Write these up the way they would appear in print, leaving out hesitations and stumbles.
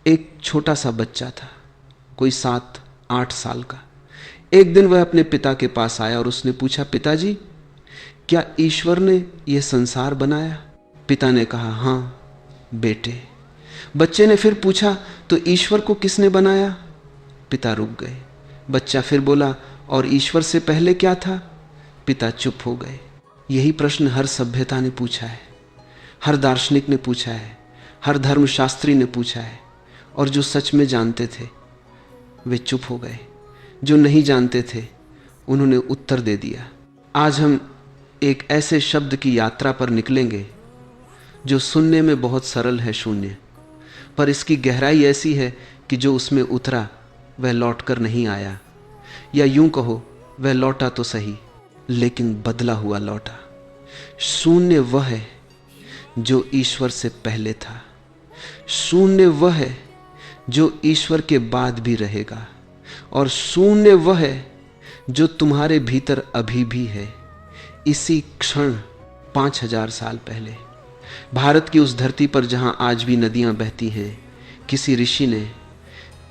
एक छोटा सा बच्चा था, कोई 7-8 साल का। एक दिन वह अपने पिता के पास आया और उसने पूछा, पिताजी क्या ईश्वर ने यह संसार बनाया? पिता ने कहा, हाँ बेटे। बच्चे ने फिर पूछा, तो ईश्वर को किसने बनाया? पिता रुक गए। बच्चा फिर बोला, और ईश्वर से पहले क्या था? पिता चुप हो गए। यही प्रश्न हर सभ्यता ने पूछा है, हर दार्शनिक ने पूछा है, हर धर्मशास्त्री ने पूछा है, और जो सच में जानते थे वे चुप हो गए, जो नहीं जानते थे उन्होंने उत्तर दे दिया। आज हम एक ऐसे शब्द की यात्रा पर निकलेंगे जो सुनने में बहुत सरल है, शून्य, पर इसकी गहराई ऐसी है कि जो उसमें उतरा वह लौटकर नहीं आया, या यूं कहो वह लौटा तो सही लेकिन बदला हुआ लौटा। शून्य वह है जो ईश्वर से पहले था, शून्य वह है जो ईश्वर के बाद भी रहेगा, और शून्य वह है जो तुम्हारे भीतर अभी भी है। इसी क्षण 5000 साल पहले भारत की उस धरती पर जहां आज भी नदियां बहती हैं, किसी ऋषि ने,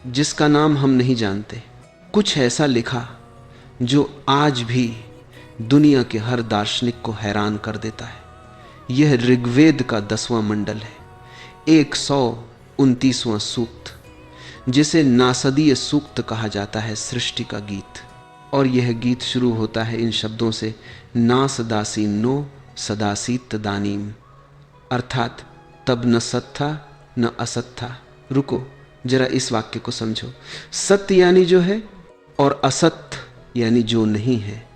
जिसका नाम हम नहीं जानते, कुछ ऐसा लिखा जो आज भी दुनिया के हर दार्शनिक को हैरान कर देता है। यह ऋग्वेद का 10वां मंडल है, 129वां सूक्त, जिसे नासदीय सूक्त कहा जाता है, सृष्टि का गीत। और यह गीत शुरू होता है इन शब्दों से, नास दासी नो सदासीत दानीम, अर्थात तब न सत था न असत था। रुको जरा इस वाक्य को समझो। सत्य यानी जो है, और असत यानी जो नहीं है।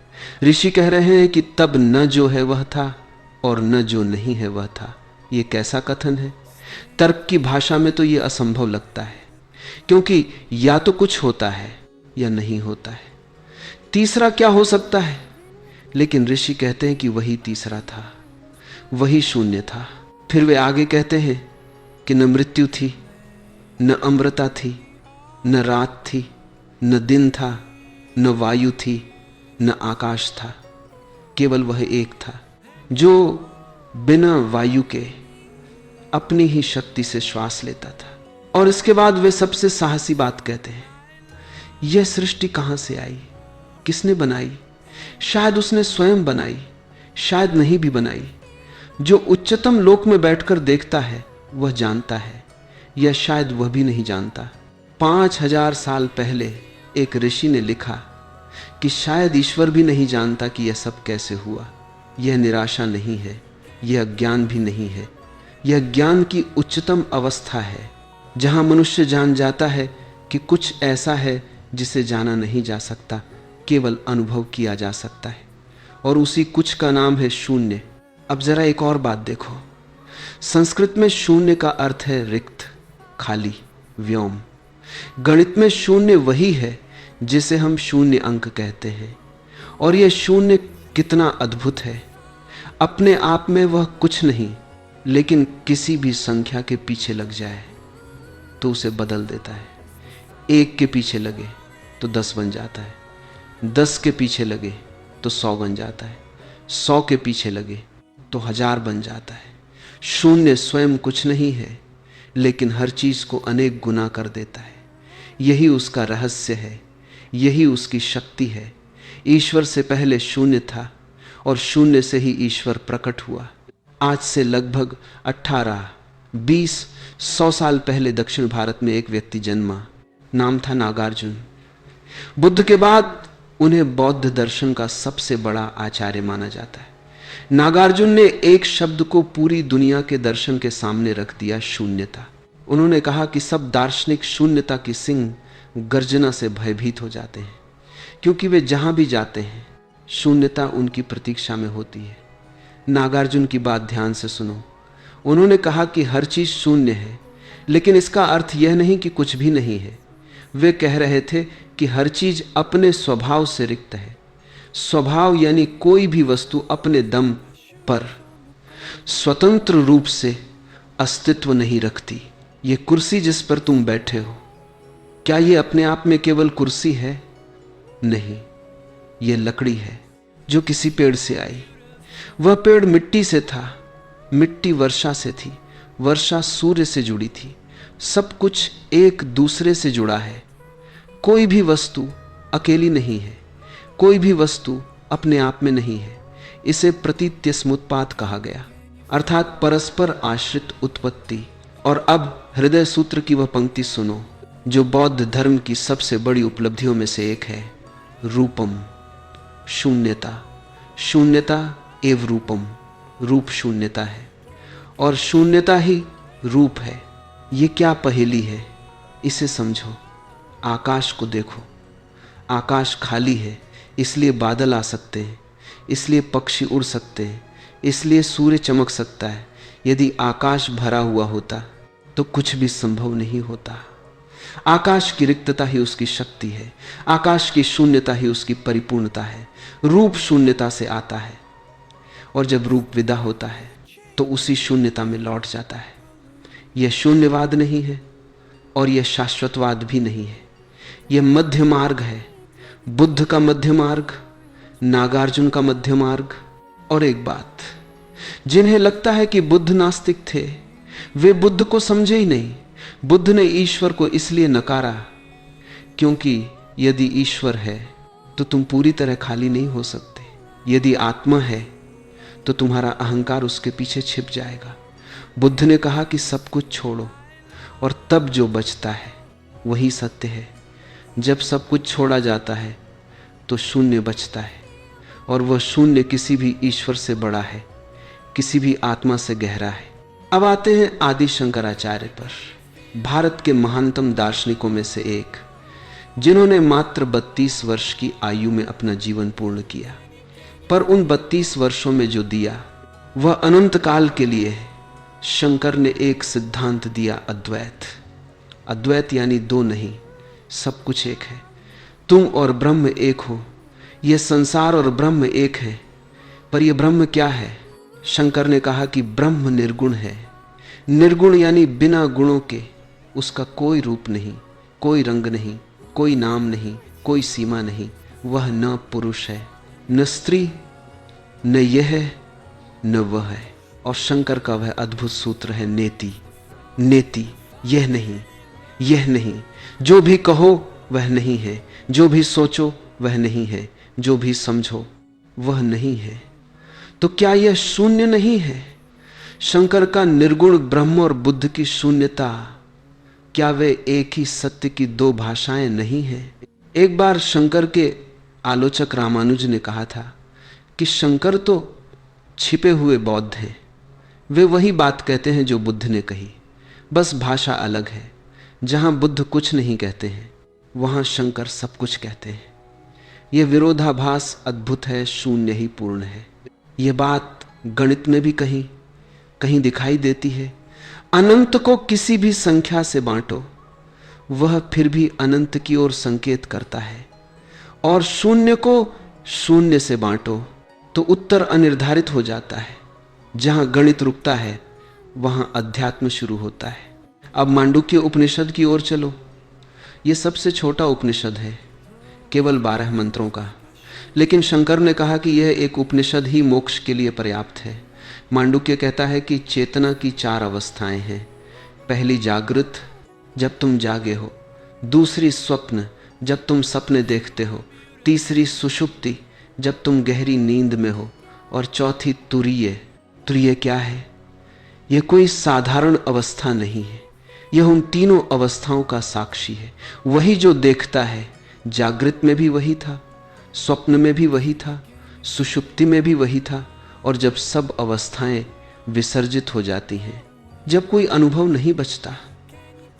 ऋषि कह रहे हैं कि तब न जो है वह था और न जो नहीं है वह था। यह कैसा कथन है? तर्क की भाषा में तो यह असंभव लगता है, क्योंकि या तो कुछ होता है या नहीं होता है, तीसरा क्या हो सकता है? लेकिन ऋषि कहते हैं कि वही तीसरा था, वही शून्य था। फिर वे आगे कहते हैं कि न मृत्यु थी, न अमृता थी, न रात थी, न दिन था, न वायु थी, न आकाश था, केवल वह एक था जो बिना वायु के अपनी ही शक्ति से श्वास लेता था। और इसके बाद वे सबसे साहसी बात कहते हैं, यह सृष्टि कहां से आई, किसने बनाई? शायद उसने स्वयं बनाई, शायद नहीं भी बनाई। जो उच्चतम लोक में बैठकर देखता है वह जानता है, या शायद वह भी नहीं जानता। 5000 साल पहले एक ऋषि ने लिखा कि शायद ईश्वर भी नहीं जानता कि यह सब कैसे हुआ। यह निराशा नहीं है, यह अज्ञान भी नहीं है, यह ज्ञान की उच्चतम अवस्था है, जहां मनुष्य जान जाता है कि कुछ ऐसा है जिसे जाना नहीं जा सकता, केवल अनुभव किया जा सकता है, और उसी कुछ का नाम है शून्य। अब जरा एक और बात देखो, संस्कृत में शून्य का अर्थ है रिक्त, खाली, व्योम। गणित में शून्य वही है जिसे हम शून्य अंक कहते हैं, और यह शून्य कितना अद्भुत है। अपने आप में वह कुछ नहीं, लेकिन किसी भी संख्या के पीछे लग जाए तो उसे बदल देता है। 1 के पीछे लगे तो 10 बन जाता है, 10 के पीछे लगे तो 100 बन जाता है, 100 के पीछे लगे तो 1000 बन जाता है। शून्य स्वयं कुछ नहीं है, लेकिन हर चीज को अनेक गुना कर देता है। यही उसका रहस्य है, यही उसकी शक्ति है। ईश्वर से पहले शून्य था, और शून्य से ही ईश्वर प्रकट हुआ। आज से लगभग 18-20-100 साल पहले दक्षिण भारत में एक व्यक्ति जन्मा, नाम था नागार्जुन। बुद्ध के बाद उन्हें बौद्ध दर्शन का सबसे बड़ा आचार्य माना जाता है। नागार्जुन ने एक शब्द को पूरी दुनिया के दर्शन के सामने रख दिया, शून्यता। उन्होंने कहा कि सब दार्शनिक शून्यता की सिंह गर्जना से भयभीत हो जाते हैं, क्योंकि वे जहां भी जाते हैं शून्यता उनकी प्रतीक्षा में होती है। नागार्जुन की बात ध्यान से सुनो। उन्होंने कहा कि हर चीज शून्य है, लेकिन इसका अर्थ यह नहीं कि कुछ भी नहीं है। वे कह रहे थे कि हर चीज अपने स्वभाव से रिक्त है। स्वभाव यानी कोई भी वस्तु अपने दम पर स्वतंत्र रूप से अस्तित्व नहीं रखती। ये कुर्सी जिस पर तुम बैठे हो, क्या ये अपने आप में केवल कुर्सी है? नहीं, ये लकड़ी है जो किसी पेड़ से आई। वह पेड़ मिट्टी से था, मिट्टी वर्षा से थी, वर्षा सूर्य से जुड़ी थी, सब कुछ एक दूसरे से जुड़ा है। कोई भी वस्तु अकेली नहीं है, कोई भी वस्तु अपने आप में नहीं है। इसे प्रतीत्य समुत्पाद कहा गया, अर्थात परस्पर आश्रित उत्पत्ति। और अब हृदय सूत्र की वह पंक्ति सुनो जो बौद्ध धर्म की सबसे बड़ी उपलब्धियों में से एक है। रूपम, शून्यता। शून्यता एव रूपम, रूप शून्यता है और शून्यता ही रूप है। ये क्या पहेली है, इसे समझो। आकाश को देखो, आकाश खाली है, इसलिए बादल आ सकते हैं, इसलिए पक्षी उड़ सकते हैं, इसलिए सूर्य चमक सकता है। यदि आकाश भरा हुआ होता तो कुछ भी संभव नहीं होता। आकाश की रिक्तता ही उसकी शक्ति है, आकाश की शून्यता ही उसकी परिपूर्णता है। रूप शून्यता से आता है और जब रूप विदा होता है तो उसी शून्यता में लौट जाता है। यह शून्यवाद नहीं है और यह शाश्वतवाद भी नहीं है, यह मध्य मार्ग है। बुद्ध का मध्य मार्ग, नागार्जुन का मध्य मार्ग। और एक बात, जिन्हें लगता है कि बुद्ध नास्तिक थे, वे बुद्ध को समझे ही नहीं। बुद्ध ने ईश्वर को इसलिए नकारा क्योंकि यदि ईश्वर है तो तुम पूरी तरह खाली नहीं हो सकते। यदि आत्मा है तो तुम्हारा अहंकार उसके पीछे छिप जाएगा। बुद्ध ने कहा कि सब कुछ छोड़ो और तब जो बचता है वही सत्य है। जब सब कुछ छोड़ा जाता है तो शून्य बचता है और वह शून्य किसी भी ईश्वर से बड़ा है, किसी भी आत्मा से गहरा है। अब आते हैं आदि शंकराचार्य पर, भारत के महानतम दार्शनिकों में से एक, जिन्होंने मात्र 32 वर्ष की आयु में अपना जीवन पूर्ण किया। पर उन 32 वर्षों में जो दिया वह अनंत काल के लिए है। शंकर ने एक सिद्धांत दिया, अद्वैत। अद्वैत यानी दो नहीं, सब कुछ एक है। तुम और ब्रह्म एक हो, यह संसार और ब्रह्म एक है। पर यह ब्रह्म क्या है? शंकर ने कहा कि ब्रह्म निर्गुण है। निर्गुण यानी बिना गुणों के, उसका कोई रूप नहीं, कोई रंग नहीं, कोई नाम नहीं, कोई सीमा नहीं। वह न पुरुष है, न स्त्री, न यह है, न वह है। और शंकर का वह अद्भुत सूत्र है नेति। नेति, यह नहीं, यह नहीं। जो भी कहो वह नहीं है, जो भी सोचो वह नहीं है, जो भी समझो वह नहीं है। तो क्या यह शून्य नहीं है? शंकर का निर्गुण ब्रह्म और बुद्ध की शून्यता, क्या वे एक ही सत्य की दो भाषाएं नहीं हैं? एक बार शंकर के आलोचक रामानुज ने कहा था कि शंकर तो छिपे हुए बौद्ध हैं। वे वही बात कहते हैं जो बुद्ध ने कही, बस भाषा अलग है। जहां बुद्ध कुछ नहीं कहते हैं वहां शंकर सब कुछ कहते हैं। यह विरोधाभास अद्भुत है, शून्य ही पूर्ण है। यह बात गणित में भी कहीं कहीं दिखाई देती है। अनंत को किसी भी संख्या से बांटो, वह फिर भी अनंत की ओर संकेत करता है। और शून्य को शून्य से बांटो तो उत्तर अनिर्धारित हो जाता है। जहां गणित रुकता है वहां अध्यात्म शुरू होता है। अब मांडुक्य उपनिषद की ओर चलो। यह सबसे छोटा उपनिषद है, केवल 12 मंत्रों का, लेकिन शंकर ने कहा कि यह एक उपनिषद ही मोक्ष के लिए पर्याप्त है। मांडुक्य कहता है कि चेतना की 4 अवस्थाएं हैं। पहली जागृत, जब तुम जागे हो। दूसरी स्वप्न, जब तुम सपने देखते हो। तीसरी सुषुप्ति, जब तुम गहरी नींद में हो। और चौथी तुरीय। तुरीय क्या है? यह कोई साधारण अवस्था नहीं है, यह उन तीनों अवस्थाओं का साक्षी है। वही जो देखता है, जागृत में भी वही था, स्वप्न में भी वही था, सुषुप्ति में भी वही था। और जब सब अवस्थाएं विसर्जित हो जाती हैं, जब कोई अनुभव नहीं बचता,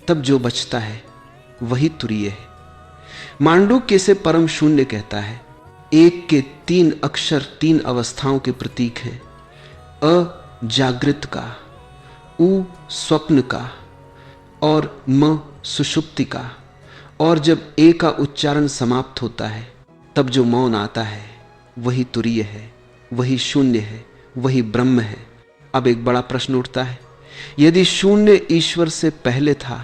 तब जो बचता है वही तुरीय है। मांडुक्य से परम शून्य कहता है। एक के 3 अक्षर 3 अवस्थाओं के प्रतीक हैं। अ जागृत का, उ स्वप्न का और म सुषुप्ति का। और जब ए का उच्चारण समाप्त होता है तब जो मौन आता है वही तुरीय है, वही शून्य है, वही ब्रह्म है। अब एक बड़ा प्रश्न उठता है, यदि शून्य ईश्वर से पहले था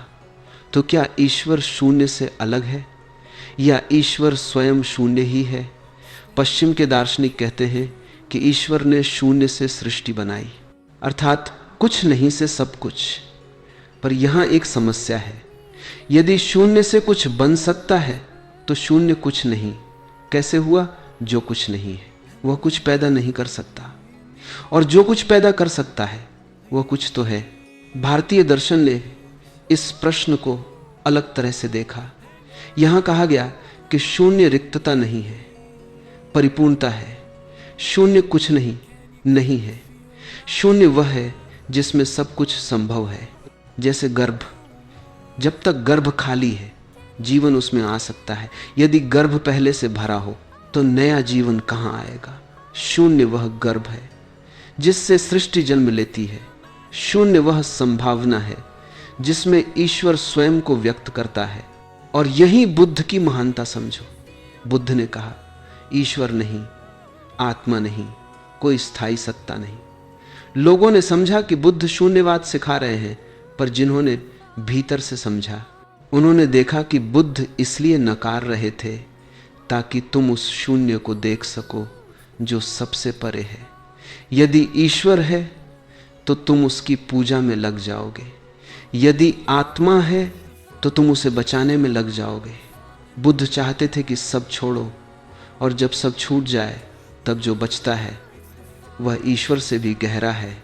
तो क्या ईश्वर शून्य से अलग है या ईश्वर स्वयं शून्य ही है? पश्चिम के दार्शनिक कहते हैं कि ईश्वर ने शून्य से सृष्टि बनाई, अर्थात कुछ नहीं से सब कुछ। पर यहां एक समस्या है। यदि शून्य से कुछ बन सकता है तो शून्य कुछ नहीं कैसे हुआ? जो कुछ नहीं है वह कुछ पैदा नहीं कर सकता, और जो कुछ पैदा कर सकता है वह कुछ तो है। भारतीय दर्शन ने इस प्रश्न को अलग तरह से देखा। यहां कहा गया कि शून्य रिक्तता नहीं है, परिपूर्णता है। शून्य कुछ नहीं नहीं है। शून्य वह है जिसमें सब कुछ संभव है। जैसे गर्भ, जब तक गर्भ खाली है जीवन उसमें आ सकता है। यदि गर्भ पहले से भरा हो तो नया जीवन कहां आएगा? शून्य वह गर्भ है जिससे सृष्टि जन्म लेती है। शून्य वह संभावना है जिसमें ईश्वर स्वयं को व्यक्त करता है। और यही बुद्ध की महानता समझो। बुद्ध ने कहा ईश्वर नहीं, आत्मा नहीं, कोई स्थायी सत्ता नहीं। लोगों ने समझा कि बुद्ध शून्यवाद सिखा रहे हैं, पर जिन्होंने भीतर से समझा उन्होंने देखा कि बुद्ध इसलिए नकार रहे थे ताकि तुम उस शून्य को देख सको जो सबसे परे है। यदि ईश्वर है तो तुम उसकी पूजा में लग जाओगे, यदि आत्मा है तो तुम उसे बचाने में लग जाओगे। बुद्ध चाहते थे कि सब छोड़ो, और जब सब छूट जाए तब जो बचता है वह ईश्वर से भी गहरा है,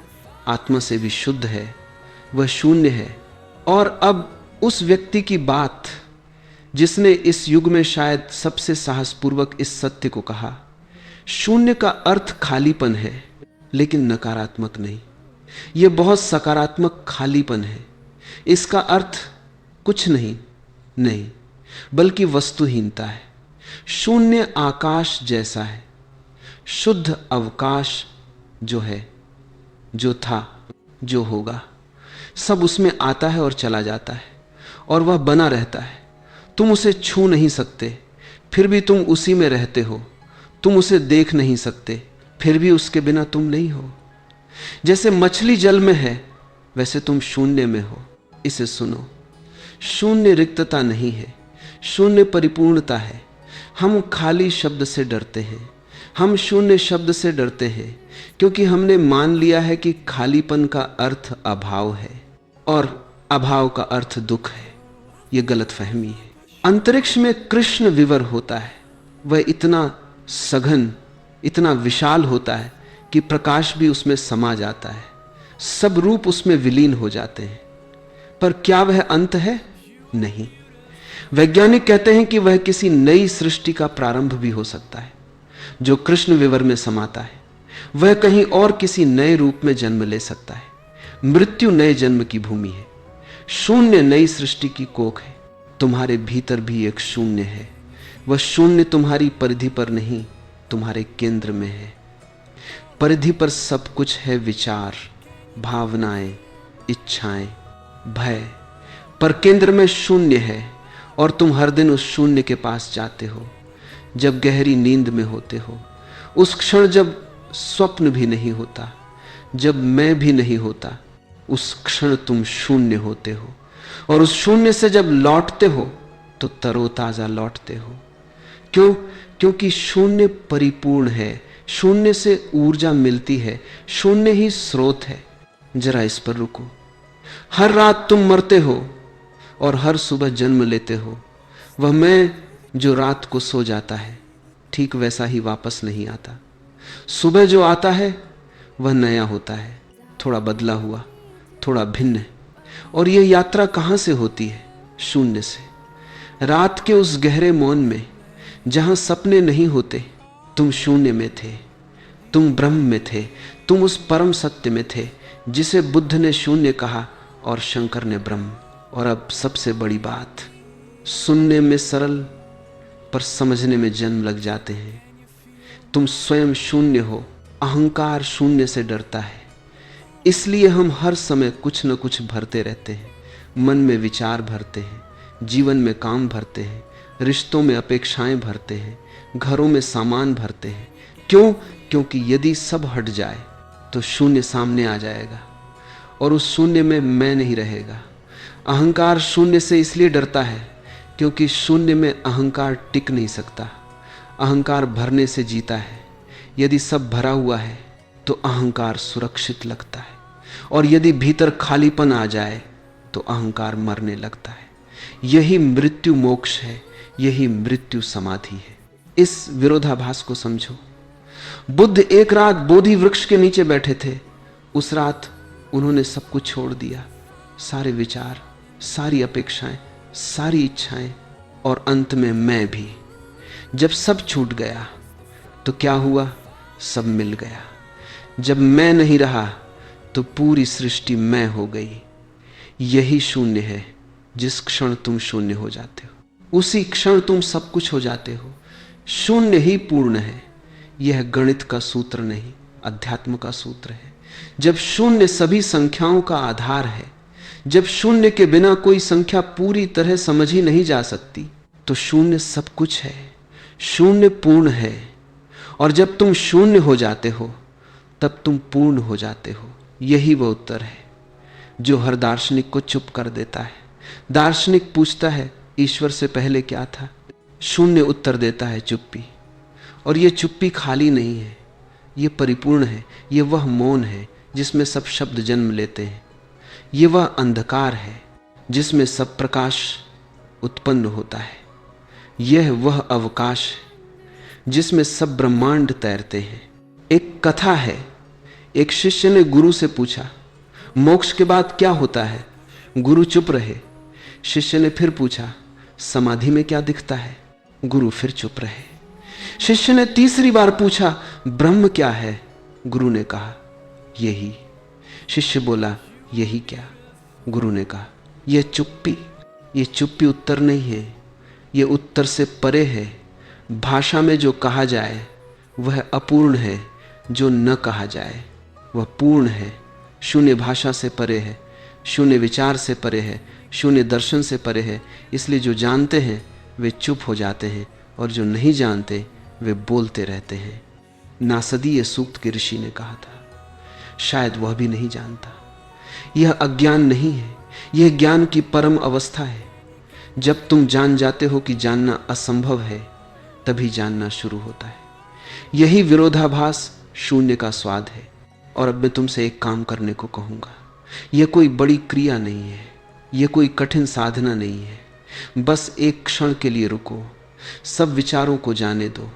आत्मा से भी शुद्ध है, वह शून्य है। और अब उस व्यक्ति की बात जिसने इस युग में शायद सबसे साहसपूर्वक इस सत्य को कहा, शून्य का अर्थ खालीपन है लेकिन नकारात्मक नहीं। यह बहुत सकारात्मक खालीपन है। इसका अर्थ कुछ नहीं बल्कि वस्तुहीनता है। शून्य आकाश जैसा है, शुद्ध अवकाश जो है, जो था, जो होगा, सब उसमें आता है और चला जाता है, और वह बना रहता है। तुम उसे छू नहीं सकते, फिर भी तुम उसी में रहते हो। तुम उसे देख नहीं सकते, फिर भी उसके बिना तुम नहीं हो। जैसे मछली जल में है वैसे तुम शून्य में हो। इसे सुनो, शून्य रिक्तता नहीं है, शून्य परिपूर्णता है। हम खाली शब्द से डरते हैं, हम शून्य शब्द से डरते हैं क्योंकि हमने मान लिया है कि खालीपन का अर्थ अभाव है और अभाव का अर्थ दुख है। यह गलतफहमी है। अंतरिक्ष में कृष्ण विवर होता है, वह इतना सघन, इतना विशाल होता है कि प्रकाश भी उसमें समा जाता है, सब रूप उसमें विलीन हो जाते हैं। पर क्या वह अंत है? नहीं। वैज्ञानिक कहते हैं कि वह किसी नई सृष्टि का प्रारंभ भी हो सकता है। जो कृष्ण विवर में समाता है वह कहीं और किसी नए रूप में जन्म ले सकता है। मृत्यु नए जन्म की भूमि है, शून्य नई सृष्टि की कोख है। तुम्हारे भीतर भी एक शून्य है। वह शून्य तुम्हारी परिधि पर नहीं, तुम्हारे केंद्र में है। परिधि पर सब कुछ है, विचार, भावनाएं, इच्छाएं, भय, पर केंद्र में शून्य है। और तुम हर दिन उस शून्य के पास जाते हो जब गहरी नींद में होते हो। उस क्षण जब स्वप्न भी नहीं होता, जब मैं भी नहीं होता, उस क्षण तुम शून्य होते हो। और उस शून्य से जब लौटते हो तो तरोताजा लौटते हो। क्यों? क्योंकि शून्य परिपूर्ण है, शून्य से ऊर्जा मिलती है, शून्य ही स्रोत है। जरा इस पर रुको। हर रात तुम मरते हो और हर सुबह जन्म लेते हो। वह मैं जो रात को सो जाता है ठीक वैसा ही वापस नहीं आता। सुबह जो आता है वह नया होता है, थोड़ा बदला हुआ, थोड़ा भिन्न। और यह यात्रा कहां से होती है? शून्य से। रात के उस गहरे मौन में जहां सपने नहीं होते, तुम शून्य में थे, तुम ब्रह्म में थे, तुम उस परम सत्य में थे जिसे बुद्ध ने शून्य कहा और शंकर ने ब्रह्म। और अब सबसे बड़ी बात, सुनने में सरल पर समझने में जन्म लग जाते हैं। तुम स्वयं शून्य हो। अहंकार शून्य से डरता है, इसलिए हम हर समय कुछ न कुछ भरते रहते हैं। मन में विचार भरते हैं, जीवन में काम भरते हैं, रिश्तों में अपेक्षाएं भरते हैं, घरों में सामान भरते हैं। क्यों? क्योंकि यदि सब हट जाए तो शून्य सामने आ जाएगा और उस शून्य में मैं नहीं रहेगा। अहंकार शून्य से इसलिए डरता है क्योंकि शून्य में अहंकार टिक नहीं सकता। अहंकार भरने से जीता है। यदि सब भरा हुआ है तो अहंकार सुरक्षित लगता है, और यदि भीतर खालीपन आ जाए तो अहंकार मरने लगता है। यही मृत्यु मोक्ष है, यही मृत्यु समाधि है। इस विरोधाभास को समझो। बुद्ध एक रात बोधि वृक्ष के नीचे बैठे थे। उस रात उन्होंने सब कुछ छोड़ दिया, सारे विचार, सारी अपेक्षाएं, सारी इच्छाएं, और अंत में मैं भी। जब सब छूट गया तो क्या हुआ? सब मिल गया। जब मैं नहीं रहा तो पूरी सृष्टि मैं हो गई। यही शून्य है। जिस क्षण तुम शून्य हो जाते हो, उसी क्षण तुम सब कुछ हो जाते हो। शून्य ही पूर्ण है। यह गणित का सूत्र नहीं, अध्यात्म का सूत्र है। जब शून्य सभी संख्याओं का आधार है, जब शून्य के बिना कोई संख्या पूरी तरह समझ ही नहीं जा सकती, तो शून्य सब कुछ है, शून्य पूर्ण है। और जब तुम शून्य हो जाते हो तब तुम पूर्ण हो जाते हो। यही वो उत्तर है जो हर दार्शनिक को चुप कर देता है। दार्शनिक पूछता है ईश्वर से पहले क्या था? शून्य उत्तर देता है चुप्पी। और ये चुप्पी खाली नहीं है, ये परिपूर्ण है। ये वह मौन है जिसमें सब शब्द जन्म लेते हैं। ये वह अंधकार है जिसमें सब प्रकाश उत्पन्न होता है। यह वह अवकाश है जिसमें सब ब्रह्मांड तैरते हैं। एक कथा है, एक शिष्य ने गुरु से पूछा, मोक्ष के बाद क्या होता है? गुरु चुप रहे। शिष्य ने फिर पूछा, समाधि में क्या दिखता है? गुरु फिर चुप रहे। शिष्य ने तीसरी बार पूछा, ब्रह्म क्या है? गुरु ने कहा, यही। शिष्य बोला, यही क्या? गुरु ने कहा, यह चुप्पी उत्तर नहीं है, यह उत्तर से परे है। भाषा में जो कहा जाए वह अपूर्ण है, जो न कहा जाए वह पूर्ण है। शून्य भाषा से परे है, शून्य विचार से परे है, शून्य दर्शन से परे है। इसलिए जो जानते हैं वे चुप हो जाते हैं, और जो नहीं जानते वे बोलते रहते हैं। नासदीय सूक्त के ऋषि ने कहा था। शायद वह भी नहीं जानता। यह अज्ञान नहीं है, यह ज्ञान की परम अवस्था है। जब तुम जान जाते हो कि जानना असंभव है, तभी जानना शुरू होता है। यही विरोधाभास शून्य का स्वाद है। और अब मैं तुमसे एक काम करने को कहूंगा। यह कोई बड़ी क्रिया नहीं है, यह कोई कठिन साधना नहीं है। बस एक क्षण के लिए रुको, सब विचारों को जाने दो,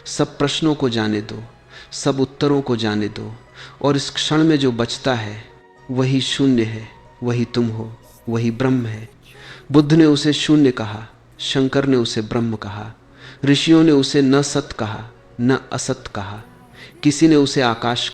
सब प्रश्नों को जाने दो, सब उत्तरों को जाने दो। और इस क्षण में जो बचता है वही शून्य है, वही तुम हो, वही ब्रह्म है। बुद्ध ने उसे शून्य कहा, शंकर ने उसे ब्रह्म कहा, ऋषियों ने उसे न सत कहा न असत कहा, किसी ने उसे आकाश